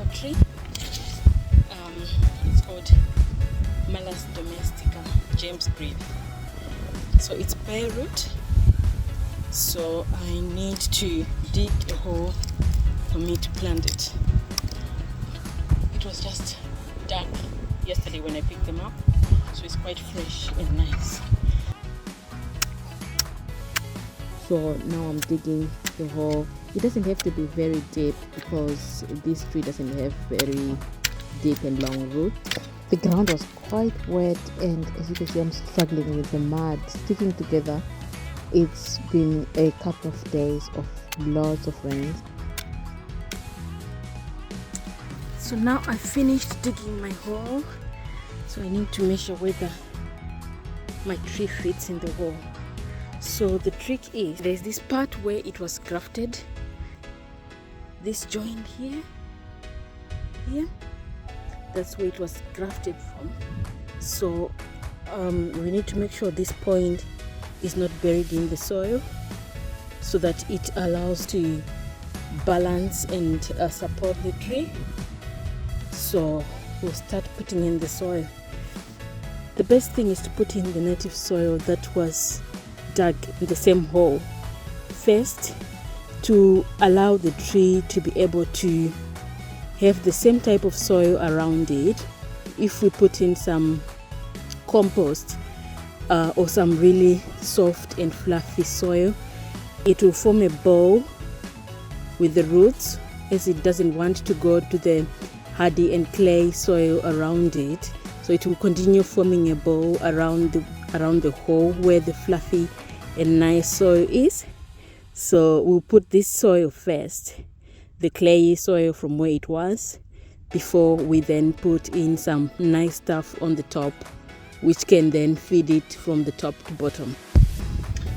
our tree. It's called Malus domestica, James breed. So it's bare root. So I need to dig a hole for me to plant it. It was just dug yesterday when I picked them up, so it's quite fresh and nice. So now I'm digging the hole. It doesn't have to be very deep because this tree doesn't have very deep and long roots. The ground was quite wet, and as you can see, I'm struggling with the mud sticking together. It's been a couple of days of lots of rain. So now I finished digging my hole. So I need to measure whether my tree fits in the hole. So the trick is, there's this part where it was grafted. This joint here, that's where it was grafted from. So we need to make sure this point is not buried in the soil, so that it allows to balance and support the tree. So we'll start putting in the soil. The best thing is to put in the native soil that was dug in the same hole first, to allow the tree to be able to have the same type of soil around it. If we put in some compost or some really soft and fluffy soil, it will form a bow with the roots, as it doesn't want to go to the hardy and clay soil around it. So it will continue forming a bow around the hole where the fluffy and nice soil is. So we'll put this soil first, the clayey soil from where it was, before we then put in some nice stuff on the top, which can then feed it from the top to bottom.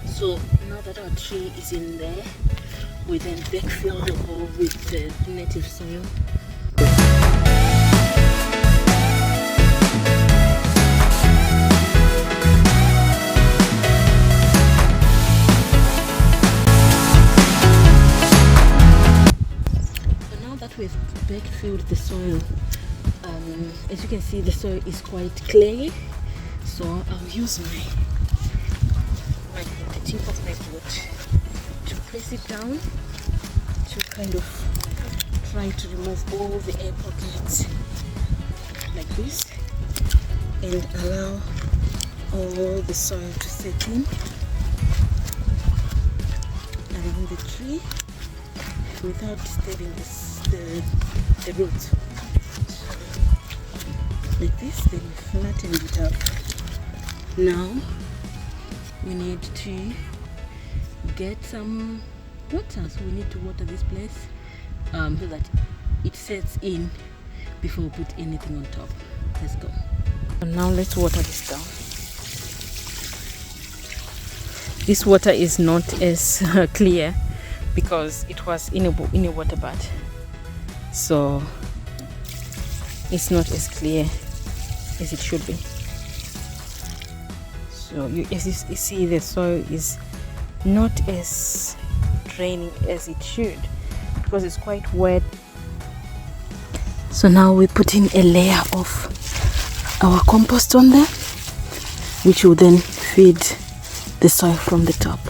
So now that our tree is in there, we then backfill the hole with the native soil. We've backfilled the soil. As you can see, the soil is quite clayey, so I'll use the tip of my foot to press it down, to kind of try to remove all the air pockets like this, and allow all the soil to set in around the tree without disturbing the roots. Like this, then we flatten it up. Now we need to get some water, so we need to water this place so that it sets in before we put anything on top. Let's go. And now let's water this down. This water is not as clear because it was in a water bath, so it's not as clear as it should be. So as you see, the soil is not as draining as it should because it's quite wet. So now we put in a layer of our compost on there, which will then feed the soil from the top.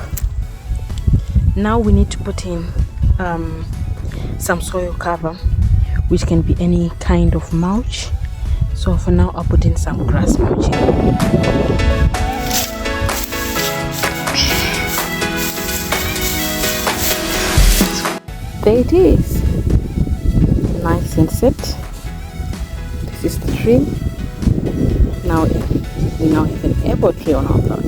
Now we need to put in some soil cover, which can be any kind of mulch. So for now, I'll put in some grass mulching. There it is, nice and set. This is the tree. Now we now have an apple tree on our plot.